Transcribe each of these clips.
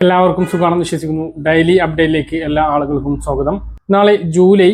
എല്ലാവർക്കും സുഖമാണെന്ന് വിശ്വസിക്കുന്നു. ഡെയിലി അപ്ഡേറ്റിലേക്ക് എല്ലാ ആളുകൾക്കും സ്വാഗതം. നാളെ ജൂലൈ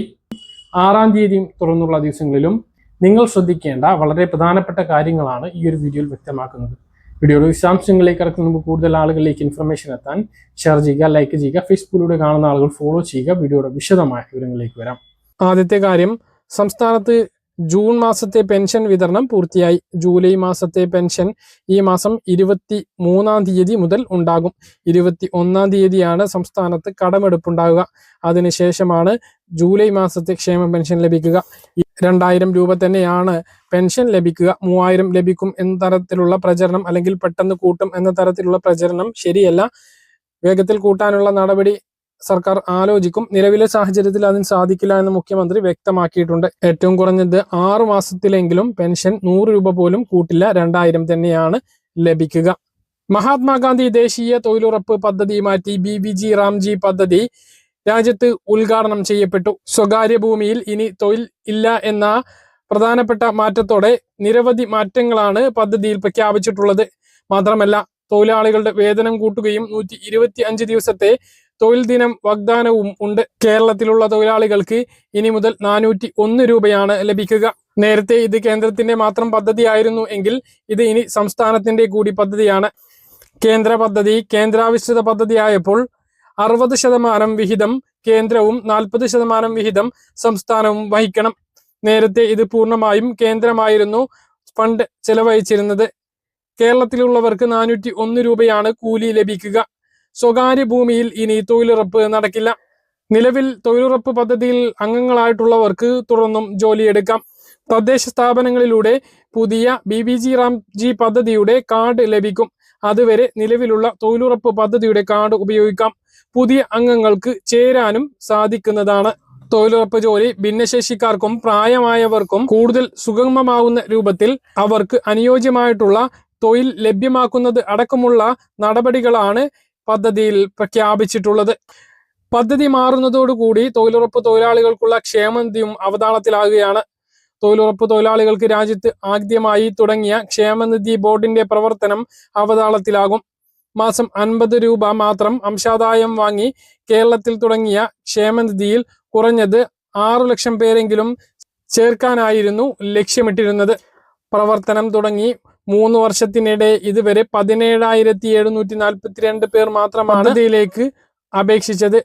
6-ാം തീയതി തുറന്നുള്ള ദിവസങ്ങളിലും നിങ്ങൾ ശ്രദ്ധിക്കേണ്ട വളരെ പ്രധാനപ്പെട്ട കാര്യങ്ങളാണ് ഈ ഒരു വീഡിയോയിൽ വ്യക്തമാക്കുന്നത്. വീഡിയോയുടെ വിശദാംശങ്ങളിലേക്ക് കടക്കുന്ന മുമ്പ് കൂടുതൽ ആളുകളിലേക്ക് ഇൻഫർമേഷൻ എത്താൻ ഷെയർ ചെയ്യുക, ലൈക്ക് ചെയ്യുക, ഫേസ്ബുക്കിലൂടെ കാണുന്ന ആളുകൾ ഫോളോ ചെയ്യുക. വീഡിയോയുടെ വിശദമായ വിവരങ്ങളിലേക്ക് വരാം. ആദ്യത്തെ കാര്യം, സംസ്ഥാനത്ത് ജൂൺ മാസത്തെ പെൻഷൻ വിതരണം പൂർത്തിയായി. ജൂലൈ മാസത്തെ പെൻഷൻ ഈ മാസം 23-ാം തീയതി മുതൽ ഉണ്ടാകും. 21-ാം തീയതിയാണ് സംസ്ഥാനത്ത് കടമെടുപ്പുണ്ടാകുക. അതിനുശേഷമാണ് ജൂലൈ മാസത്തെ ക്ഷേമ പെൻഷൻ ലഭിക്കുക. 2000 രൂപ തന്നെയാണ് പെൻഷൻ ലഭിക്കുക. 3000 ലഭിക്കും എന്ന തരത്തിലുള്ള പ്രചരണം, അല്ലെങ്കിൽ പെട്ടെന്ന് കൂട്ടും എന്ന തരത്തിലുള്ള പ്രചരണം ശരിയല്ല. വേഗത്തിൽ കൂട്ടാനുള്ള നടപടി സർക്കാർ ആലോചിക്കും. നിലവിലെ സാഹചര്യത്തിൽ അതിന് സാധിക്കില്ല എന്ന് മുഖ്യമന്ത്രി വ്യക്തമാക്കിയിട്ടുണ്ട്. ഏറ്റവും കുറഞ്ഞത് 6 മാസത്തിലെങ്കിലും പെൻഷൻ 100 രൂപ പോലും കൂട്ടില്ല, 2000 തന്നെയാണ് ലഭിക്കുക. മഹാത്മാഗാന്ധി ദേശീയ തൊഴിലുറപ്പ് പദ്ധതി മാറ്റി BBG റാംജി പദ്ധതി രാജ്യത്ത് ഉദ്ഘാടനം ചെയ്യപ്പെട്ടു. സ്വകാര്യ ഭൂമിയിൽ ഇനി തൊഴിൽ ഇല്ല എന്ന പ്രധാനപ്പെട്ട മാറ്റത്തോടെ നിരവധി മാറ്റങ്ങളാണ് പദ്ധതിയിൽ പ്രഖ്യാപിച്ചിട്ടുള്ളത്. മാത്രമല്ല, തൊഴിലാളികളുടെ വേതനം കൂട്ടുകയും 125 ദിവസത്തെ തൊഴിൽ ദിനം വാഗ്ദാനവും ഉണ്ട്. കേരളത്തിലുള്ള തൊഴിലാളികൾക്ക് ഇനി മുതൽ 401 രൂപയാണ് ലഭിക്കുക. നേരത്തെ ഇത് കേന്ദ്രത്തിന്റെ മാത്രം പദ്ധതിയായിരുന്നു എങ്കിൽ ഇത് ഇനി സംസ്ഥാനത്തിന്റെ കൂടി പദ്ധതിയാണ്. കേന്ദ്ര പദ്ധതി കേന്ദ്രാവിഷ്ഠിത പദ്ധതിയായപ്പോൾ 60% വിഹിതം കേന്ദ്രവും 40% വിഹിതം സംസ്ഥാനവും വഹിക്കണം. നേരത്തെ ഇത് പൂർണ്ണമായും കേന്ദ്രമായിരുന്നു ഫണ്ട് ചെലവഴിച്ചിരുന്നത്. കേരളത്തിലുള്ളവർക്ക് 401 രൂപയാണ് കൂലി ലഭിക്കുക. സ്വകാര്യ ഭൂമിയിൽ ഇനി തൊഴിലുറപ്പ് നടക്കില്ല. നിലവിൽ തൊഴിലുറപ്പ് പദ്ധതിയിൽ അംഗങ്ങളായിട്ടുള്ളവർക്ക് തുടർന്നും ജോലിയെടുക്കാം. തദ്ദേശ സ്ഥാപനങ്ങളിലൂടെ പുതിയ BBG റാംജി പദ്ധതിയുടെ കാർഡ് ലഭിക്കും. അതുവരെ നിലവിലുള്ള തൊഴിലുറപ്പ് പദ്ധതിയുടെ കാർഡ് ഉപയോഗിക്കാം. പുതിയ അംഗങ്ങൾക്ക് ചേരാനും സാധിക്കുന്നതാണ്. തൊഴിലുറപ്പ് ജോലി ഭിന്നശേഷിക്കാർക്കും പ്രായമായവർക്കും കൂടുതൽ സുഗമമാവുന്ന രൂപത്തിൽ അവർക്ക് അനുയോജ്യമായിട്ടുള്ള തൊഴിൽ ലഭ്യമാക്കുന്നത് അടക്കമുള്ള നടപടികളാണ് പദ്ധതിയിൽ പ്രഖ്യാപിച്ചിട്ടുള്ളത്. പദ്ധതി മാറുന്നതോടുകൂടി തൊഴിലുറപ്പ് തൊഴിലാളികൾക്കുള്ള ക്ഷേമനിധിയും അവതാളത്തിലാകുകയാണ്. തൊഴിലുറപ്പ് തൊഴിലാളികൾക്ക് രാജ്യത്ത് ആദ്യമായി തുടങ്ങിയ ക്ഷേമനിധി ബോർഡിന്റെ പ്രവർത്തനം അവതാളത്തിലാകും. മാസം 50 രൂപ മാത്രം അംശാദായം വാങ്ങി കേരളത്തിൽ തുടങ്ങിയ ക്ഷേമനിധിയിൽ കുറഞ്ഞത് 6 ലക്ഷം പേരെങ്കിലും ചേർക്കാനായിരുന്നു ലക്ഷ്യമിട്ടിരുന്നത്. പ്രവർത്തനം തുടങ്ങി 3 വർഷത്തിനിടെ ഇതുവരെ 17,742 പേർ മാത്രമാണ് ഇതിലേക്ക് അപേക്ഷിച്ചത്.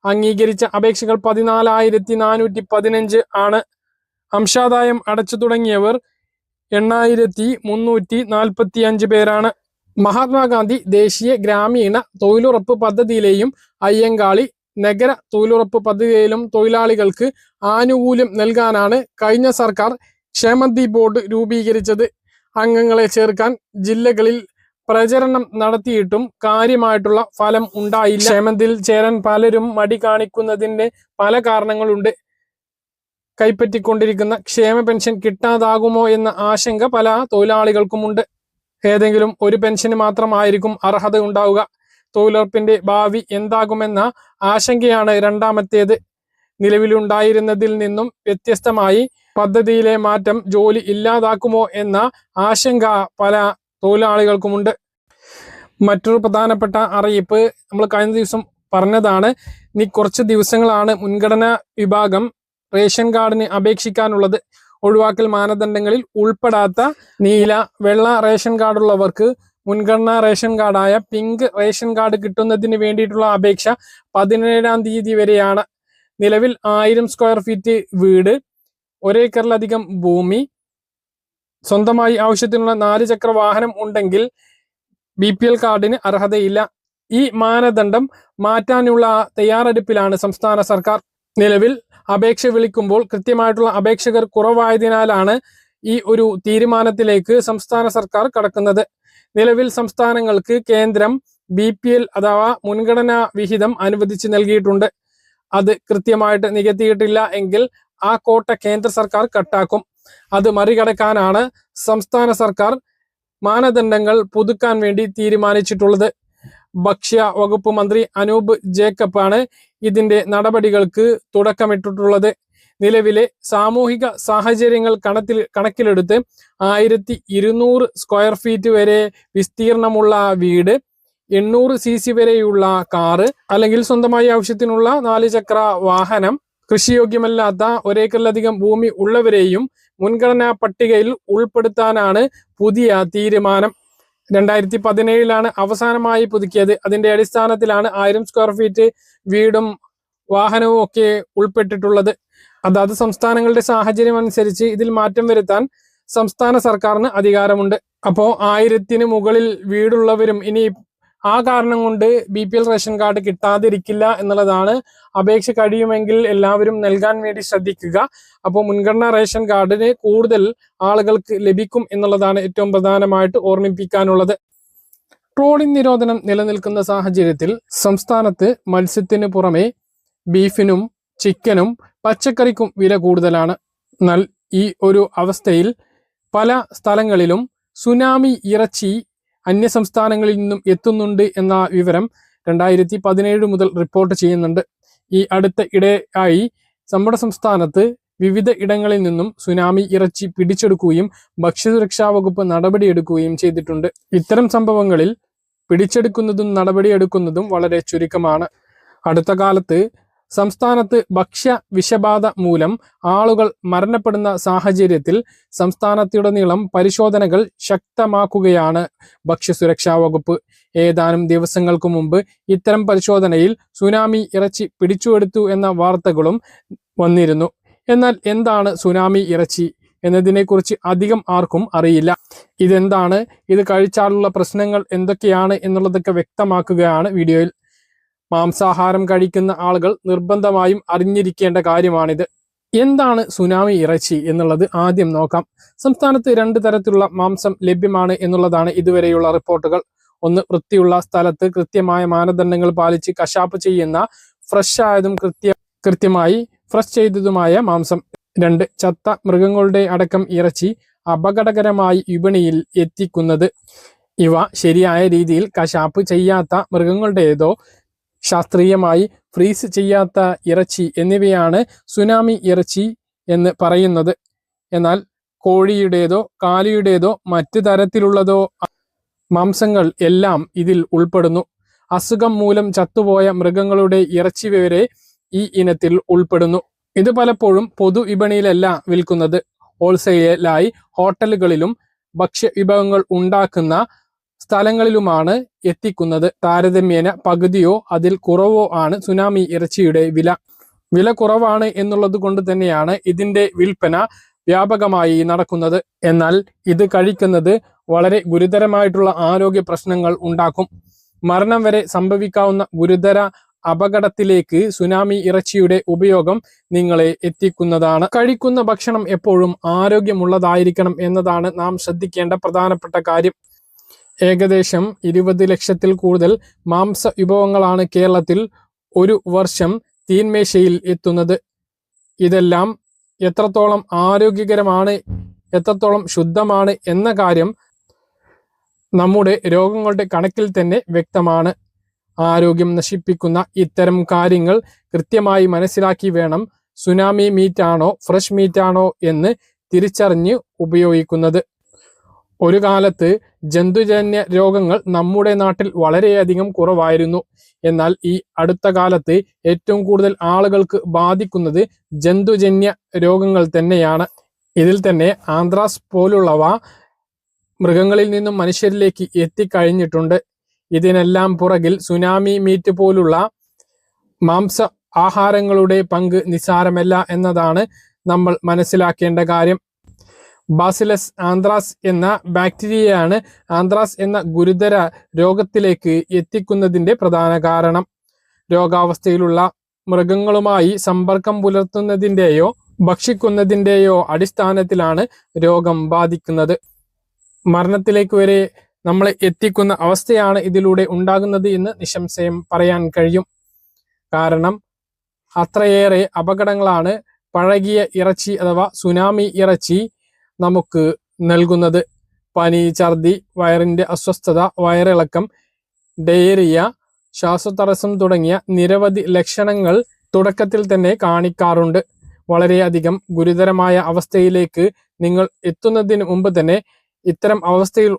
അംഗീകരിച്ച അപേക്ഷകൾ 14,415 ആണ്. അംശാദായം അടച്ചു തുടങ്ങിയവർ 8,345 പേരാണ്. മഹാത്മാഗാന്ധി ദേശീയ ഗ്രാമീണ തൊഴിലുറപ്പ് പദ്ധതിയിലെയും അയ്യങ്കാളി നഗര തൊഴിലുറപ്പ് പദ്ധതിയിലും തൊഴിലാളികൾക്ക് ആനുകൂല്യം നൽകാനാണ് കഴിഞ്ഞ സർക്കാർ ക്ഷേമനിധി ബോർഡ് രൂപീകരിച്ചത്. അംഗങ്ങളെ ചേർക്കാൻ ജില്ലകളിൽ പ്രചരണം നടത്തിയിട്ടും കാര്യമായിട്ടുള്ള ഫലം ഉണ്ടായില്ല. ക്ഷേമനിധിയിൽ ചേരാൻ പലരും മടി കാണിക്കുന്നതിന് പല കാരണങ്ങളുണ്ട്. കൈപ്പറ്റിക്കൊണ്ടിരിക്കുന്ന ക്ഷേമ പെൻഷൻ കിട്ടാതാകുമോ എന്ന ആശങ്ക പല തൊഴിലാളികൾക്കുമുണ്ട്. ഏതെങ്കിലും ഒരു പെൻഷന് മാത്രമായിരിക്കും അർഹത ഉണ്ടാവുക. തൊഴിലുറപ്പിന്റെ ഭാവി എന്താകുമെന്ന ആശങ്കയാണ് രണ്ടാമത്തേത്. നിലവിലുണ്ടായിരുന്നതിൽ നിന്നും വ്യത്യസ്തമായി പദ്ധതിയിലെ മാറ്റം ജോലി ഇല്ലാതാക്കുമോ എന്ന ആശങ്ക പല തൊഴിലാളികൾക്കുമുണ്ട്. മറ്റൊരു പ്രധാനപ്പെട്ട അറിയിപ്പ് നമ്മൾ കഴിഞ്ഞ ദിവസം പറഞ്ഞതാണ്. ഇനി കുറച്ച് ദിവസങ്ങളാണ് മുൻഗണനാ വിഭാഗം റേഷൻ കാർഡിന് അപേക്ഷിക്കാനുള്ളത്. ഒഴിവാക്കൽ മാനദണ്ഡങ്ങളിൽ ഉൾപ്പെടാത്ത നീല, വെള്ള റേഷൻ കാർഡുള്ളവർക്ക് മുൻഗണനാ റേഷൻ കാർഡായ പിങ്ക് റേഷൻ കാർഡ് കിട്ടുന്നതിന് വേണ്ടിയിട്ടുള്ള അപേക്ഷ 17-ാം തീയതി വരെയാണ്. നിലവിൽ 1000 സ്ക്വയർ ഫീറ്റ് വീട്, 1 ഏക്കറിലധികം ഭൂമി, സ്വന്തമായി ആവശ്യത്തിനുള്ള 4 ചക്ര വാഹനം ഉണ്ടെങ്കിൽ BPL കാർഡിന് അർഹതയില്ല. ഈ മാനദണ്ഡം മാറ്റാനുള്ള തയ്യാറെടുപ്പിലാണ് സംസ്ഥാന സർക്കാർ. നിലവിൽ അപേക്ഷ വിളിക്കുമ്പോൾ കൃത്യമായിട്ടുള്ള അപേക്ഷകർ കുറവായതിനാലാണ് ഈ ഒരു തീരുമാനത്തിലേക്ക് സംസ്ഥാന സർക്കാർ കടക്കുന്നത്. നിലവിൽ സംസ്ഥാനങ്ങൾക്ക് കേന്ദ്രം BPL അഥവാ മുൻഗണനാ വിഹിതം അനുവദിച്ച് നൽകിയിട്ടുണ്ട്. അത് കൃത്യമായിട്ട് നികത്തിയിട്ടില്ല എങ്കിൽ ആ കോട്ട കേന്ദ്ര സർക്കാർ കട്ടാക്കും. അത് മറികടക്കാനാണ് സംസ്ഥാന സർക്കാർ മാനദണ്ഡങ്ങൾ പുതുക്കാൻ വേണ്ടി തീരുമാനിച്ചിട്ടുള്ളത്. ഭക്ഷ്യ വകുപ്പ് മന്ത്രി അനൂപ് ജേക്കബ് ആണ് ഇതിന്റെ നടപടികൾക്ക് തുടക്കമിട്ടിട്ടുള്ളത്. നിലവിലെ സാമൂഹിക സാഹചര്യങ്ങൾ കണക്കിലെടുത്ത് 1200 സ്ക്വയർ ഫീറ്റ് വരെ വിസ്തീർണമുള്ള വീട്, 800cc വരെയുള്ള കാറ് അല്ലെങ്കിൽ സ്വന്തമായി ആവശ്യത്തിനുള്ള 4 ചക്ര വാഹനം, കൃഷിയോഗ്യമല്ലാത്ത 1 ഏക്കറിലധികം ഭൂമി ഉള്ളവരെയും മുൻഗണനാ പട്ടികയിൽ ഉൾപ്പെടുത്താനാണ് പുതിയ തീരുമാനം. 2017 അവസാനമായി പുതുക്കിയത്. അതിന്റെ അടിസ്ഥാനത്തിലാണ് 1000 സ്ക്വയർ ഫീറ്റ് വീടും വാഹനവും ഒക്കെ ഉൾപ്പെട്ടിട്ടുള്ളത്. അതാത് സംസ്ഥാനങ്ങളുടെ സാഹചര്യം അനുസരിച്ച് ഇതിൽ മാറ്റം വരുത്താൻ സംസ്ഥാന സർക്കാരിന് അധികാരമുണ്ട്. അപ്പോൾ 1000-ന് മുകളിൽ വീടുള്ളവരും ഇനി ആ കാരണം കൊണ്ട് BPL റേഷൻ കാർഡ് കിട്ടാതിരിക്കില്ല എന്നുള്ളതാണ്. അപേക്ഷ കഴിയുമെങ്കിൽ എല്ലാവരും നൽകാൻ വേണ്ടി ശ്രദ്ധിക്കുക. അപ്പോൾ മുൻഗണനാ റേഷൻ കാർഡിന് കൂടുതൽ ആളുകൾക്ക് ലഭിക്കും എന്നുള്ളതാണ് ഏറ്റവും പ്രധാനമായിട്ട് ഓർമ്മിപ്പിക്കാനുള്ളത്. ട്രോളിംഗ് നിരോധനം നിലനിൽക്കുന്ന സാഹചര്യത്തിൽ സംസ്ഥാനത്ത് മത്സ്യത്തിന് പുറമെ ബീഫിനും ചിക്കനും പച്ചക്കറിക്കും വില കൂടുതലാണ്. എന്നാൽ ഈ ഒരു അവസ്ഥയിൽ പല സ്ഥലങ്ങളിലും സുനാമി ഇറച്ചി അന്യസംസ്ഥാനങ്ങളിൽ നിന്നും എത്തുന്നുണ്ട് എന്ന വിവരം 2017 മുതൽ റിപ്പോർട്ട് ചെയ്യുന്നുണ്ട്. ഈ അടുത്ത ഇടെയായി നമ്മുടെ സംസ്ഥാനത്ത് വിവിധ ഇടങ്ങളിൽ നിന്നും സുനാമി ഇറച്ചി പിടിച്ചെടുക്കുകയും ഭക്ഷ്യസുരക്ഷാ വകുപ്പ് നടപടിയെടുക്കുകയും ചെയ്തിട്ടുണ്ട്. ഇത്തരം സംഭവങ്ങളിൽ പിടിച്ചെടുക്കുന്നതും നടപടിയെടുക്കുന്നതും വളരെ ചുരുക്കമാണ്. അടുത്ത കാലത്ത് സംസ്ഥാനത്ത് ഭക്ഷ്യ വിഷബാധ മൂലം ആളുകൾ മരണപ്പെടുന്ന സാഹചര്യത്തിൽ സംസ്ഥാനത്തുടനീളം പരിശോധനകൾ ശക്തമാക്കുകയാണ് ഭക്ഷ്യസുരക്ഷാ വകുപ്പ്. ഏതാനും ദിവസങ്ങൾക്ക് മുമ്പ് ഇത്തരം പരിശോധനയിൽ സുനാമി ഇറച്ചി പിടിച്ചെടുത്തു എന്ന വാർത്തകളും വന്നിരുന്നു. എന്നാൽ എന്താണ് സുനാമി ഇറച്ചി എന്നതിനെക്കുറിച്ച് അധികം ആർക്കും അറിയില്ല. ഇതെന്താണ്, ഇത് കഴിച്ചാലുള്ള പ്രശ്നങ്ങൾ എന്തൊക്കെയാണ് എന്നുള്ളതൊക്കെ വ്യക്തമാക്കുകയാണ് വീഡിയോയിൽ. മാംസാഹാരം കഴിക്കുന്ന ആളുകൾ നിർബന്ധമായും അറിഞ്ഞിരിക്കേണ്ട കാര്യമാണിത്. എന്താണ് സുനാമി ഇറച്ചി എന്നുള്ളത് ആദ്യം നോക്കാം. സംസ്ഥാനത്ത് 2 തരത്തിലുള്ള മാംസം ലഭ്യമാണ് എന്നുള്ളതാണ് ഇതുവരെയുള്ള റിപ്പോർട്ടുകൾ. ഒന്ന്, വൃത്തിയുള്ള സ്ഥലത്ത് കൃത്യമായ മാനദണ്ഡങ്ങൾ പാലിച്ച് കശാപ്പ് ചെയ്യുന്ന ഫ്രഷ് ആയതും കൃത്യമായി ഫ്രഷ് ചെയ്തതുമായ മാംസം. 2, ചത്ത മൃഗങ്ങളുടെ അടക്കം ഇറച്ചി അപകടകരമായി വിപണിയിൽ എത്തിക്കുന്നത്. ഇവ ശരിയായ രീതിയിൽ കശാപ്പ് ചെയ്യാത്ത മൃഗങ്ങളുടേതോ ശാസ്ത്രീയമായി ഫ്രീസ് ചെയ്യാത്ത ഇറച്ചി എന്നിവയാണ് സുനാമി ഇറച്ചി എന്ന് പറയുന്നത്. എന്നാൽ കോഴിയുടേതോ കാലിയുടേതോ മറ്റു തരത്തിലുള്ളതോ മാംസങ്ങൾ എല്ലാം ഇതിൽ ഉൾപ്പെടുന്നു. അസുഖം മൂലം ചത്തുപോയ മൃഗങ്ങളുടെ ഇറച്ചി വരെ ഈ ഇനത്തിൽ ഉൾപ്പെടുന്നു. ഇത് പലപ്പോഴും പൊതു വിപണിയിലല്ല വിൽക്കുന്നത്. ഹോൾസെയിലായി ഹോട്ടലുകളിലും ഭക്ഷ്യ വിഭവങ്ങൾ ഉണ്ടാക്കുന്ന സ്ഥലങ്ങളിലുമാണ് എത്തിക്കുന്നത്. താരതമ്യേന പകുതിയോ അതിൽ കുറവോ ആണ് സുനാമി ഇറച്ചിയുടെ വില. വില കുറവാണ് എന്നുള്ളത് കൊണ്ട് തന്നെയാണ് ഇതിന്റെ വിൽപ്പന വ്യാപകമായി നടക്കുന്നത്. എന്നാൽ ഇത് കഴിക്കുന്നത് വളരെ ഗുരുതരമായിട്ടുള്ള ആരോഗ്യ പ്രശ്നങ്ങൾ ഉണ്ടാക്കും. മരണം വരെ സംഭവിക്കാവുന്ന ഗുരുതര അപകടത്തിലേക്ക് സുനാമി ഇറച്ചിയുടെ ഉപയോഗം നിങ്ങളെ എത്തിക്കുന്നതാണ്. കഴിക്കുന്ന ഭക്ഷണം എപ്പോഴും ആരോഗ്യമുള്ളതായിരിക്കണം എന്നതാണ് നാം ശ്രദ്ധിക്കേണ്ട പ്രധാനപ്പെട്ട കാര്യം. ഏകദേശം 20 ലക്ഷത്തിൽ കൂടുതൽ മാംസ വിഭവങ്ങളാണ് കേരളത്തിൽ ഒരു വർഷം തീന്മേശയിൽ എത്തുന്നത്. ഇതെല്ലാം എത്രത്തോളം ആരോഗ്യകരമാണ്, എത്രത്തോളം ശുദ്ധമാണ് എന്ന കാര്യം നമ്മുടെ രോഗങ്ങളുടെ കണക്കിൽ തന്നെ വ്യക്തമാണ്. ആരോഗ്യം നശിപ്പിക്കുന്ന ഇത്തരം കാര്യങ്ങൾ കൃത്യമായി മനസ്സിലാക്കി വേണം സുനാമി മീറ്റാണോ ഫ്രഷ് മീറ്റാണോ എന്ന് തിരിച്ചറിഞ്ഞ് ഉപയോഗിക്കുന്നത്. ഒരു കാലത്ത് ജന്തുജന്യ രോഗങ്ങൾ നമ്മുടെ നാട്ടിൽ വളരെയധികം കുറവായിരുന്നു. എന്നാൽ ഈ അടുത്ത കാലത്ത് ഏറ്റവും കൂടുതൽ ആളുകൾക്ക് ബാധിക്കുന്നത് ജന്തുജന്യ രോഗങ്ങൾ തന്നെയാണ്. ഇതിൽ തന്നെ ആന്ത്രാക്സ് പോലുള്ളവ മൃഗങ്ങളിൽ നിന്നും മനുഷ്യരിലേക്ക് എത്തിക്കഴിഞ്ഞിട്ടുണ്ട്. ഇതിനെല്ലാം പുറകിൽ സുനാമി മീറ്റ് പോലുള്ള മാംസ ആഹാരങ്ങളുടെ പങ്ക് നിസ്സാരമല്ല എന്നതാണ് നമ്മൾ മനസ്സിലാക്കേണ്ട കാര്യം. ബാസിലസ് ആന്ത്രാക്സ് എന്ന ബാക്ടീരിയയാണ് ആന്ത്രാക്സ് എന്ന ഗുരുതര രോഗത്തിലേക്ക് എത്തിക്കുന്നതിന്റെ പ്രധാന കാരണം. രോഗാവസ്ഥയിലുള്ള മൃഗങ്ങളുമായി സമ്പർക്കം പുലർത്തുന്നതിൻ്റെയോ ഭക്ഷിക്കുന്നതിൻ്റെയോ അടിസ്ഥാനത്തിലാണ് രോഗം ബാധിക്കുന്നത്. മരണത്തിലേക്ക് വരെ നമ്മളെ എത്തിക്കുന്ന അവസ്ഥയാണ് ഇതിലൂടെ ഉണ്ടാകുന്നത് എന്ന് നിസ്സംശയം പറയാൻ കഴിയും. കാരണം അത്രയേറെ അപകടങ്ങളാണ് പഴകിയ ഇറച്ചി അഥവാ സുനാമി ഇറച്ചി നമുക്ക് നൽകുന്നത്. പനി, ഛർദി, വയറിന്റെ അസ്വസ്ഥത, വയറിളക്കം, ഡയേറിയ, ശ്വാസതടസ്സം തുടങ്ങിയ നിരവധി ലക്ഷണങ്ങൾ തുടക്കത്തിൽ തന്നെ കാണിക്കാറുണ്ട്. വളരെയധികം ഗുരുതരമായ അവസ്ഥയിലേക്ക് നിങ്ങൾ എത്തുന്നതിന് മുമ്പ് തന്നെ ഇത്തരം അവസ്ഥയിൽ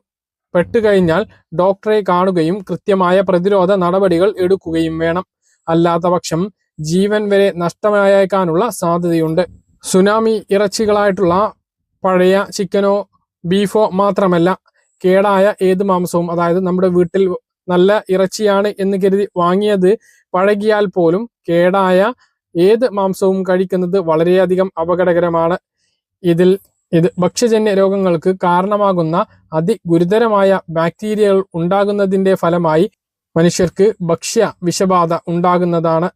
പെട്ടുകഴിഞ്ഞാൽ ഡോക്ടറെ കാണുകയും കൃത്യമായ പ്രതിരോധ നടപടികൾ എടുക്കുകയും വേണം. അല്ലാത്ത പക്ഷം ജീവൻ വരെ നഷ്ടമായേക്കാനുള്ള സാധ്യതയുണ്ട്. സുനാമി ഇറച്ചികളായിട്ടുള്ള പഴയ ചിക്കനോ ബീഫോ മാത്രമല്ല, കേടായ ഏത് മാംസവും, അതായത് നമ്മുടെ വീട്ടിൽ നല്ല ഇറച്ചിയാണ് എന്ന് കരുതി വാങ്ങിയത് പഴകിയാൽ പോലും കേടായ ഏത് മാംസവും കഴിക്കുന്നത് വളരെയധികം അപകടകരമാണ്. ഇത് ഭക്ഷ്യജന്യ രോഗങ്ങൾക്ക് കാരണമാകുന്ന അതിഗുരുതരമായ ബാക്ടീരിയകൾ ഉണ്ടാകുന്നതിന്റെ ഫലമായി മനുഷ്യർക്ക് ഭക്ഷ്യ വിഷബാധ ഉണ്ടാകുന്നതാണ്.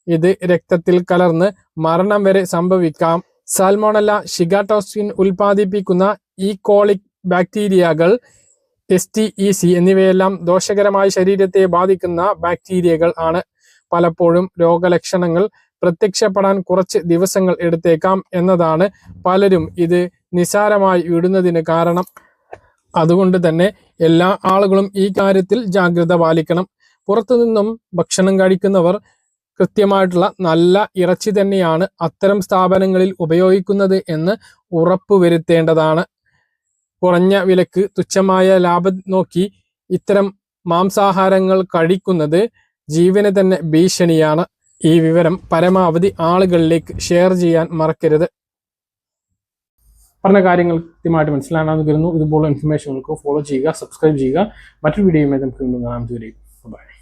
ഇത് രക്തത്തിൽ കലർന്ന് മരണം വരെ സംഭവിക്കാം. സാൽമോണല്ല ഷിഗാട്ടോക്സിൻ ഉൽപ്പാദിപ്പിക്കുന്ന ഈകോളിക് ബാക്ടീരിയകൾ, STEC എന്നിവയെല്ലാം ദോഷകരമായി ശരീരത്തെ ബാധിക്കുന്ന ബാക്ടീരിയകൾ ആണ്. പലപ്പോഴും രോഗലക്ഷണങ്ങൾ പ്രത്യക്ഷപ്പെടാൻ കുറച്ച് ദിവസങ്ങൾ എടുത്തേക്കാം എന്നതാണ് പലരും ഇത് നിസാരമായി വിടുന്നതിന് കാരണം. അതുകൊണ്ട് തന്നെ എല്ലാ ആളുകളും ഈ കാര്യത്തിൽ ജാഗ്രത പാലിക്കണം. പുറത്തുനിന്നും ഭക്ഷണം കഴിക്കുന്നവർ കൃത്യമായിട്ടുള്ള നല്ല ഇറച്ചി തന്നെയാണ് അത്തരം സ്ഥാപനങ്ങളിൽ ഉപയോഗിക്കുന്നത് എന്ന് ഉറപ്പുവരുത്തേണ്ടതാണ്. കുറഞ്ഞ വിലക്ക് തുച്ഛമായ ലാഭം നോക്കി ഇത്തരം മാംസാഹാരങ്ങൾ കഴിക്കുന്നത് ജീവന് തന്നെ ഭീഷണിയാണ്. ഈ വിവരം പരമാവധി ആളുകളിലേക്ക് ഷെയർ ചെയ്യാൻ മറക്കരുത്. പറഞ്ഞ കാര്യങ്ങൾ കൃത്യമായിട്ട് മനസ്സിലാണെന്ന് കരുതുന്നു. ഇതുപോലുള്ള ഇൻഫർമേഷനുകൾക്ക് ഫോളോ ചെയ്യുക, സബ്സ്ക്രൈബ് ചെയ്യുക. മറ്റൊരു വീഡിയോയുമായി നമുക്ക് വീണ്ടും കാണാം. ബൈ.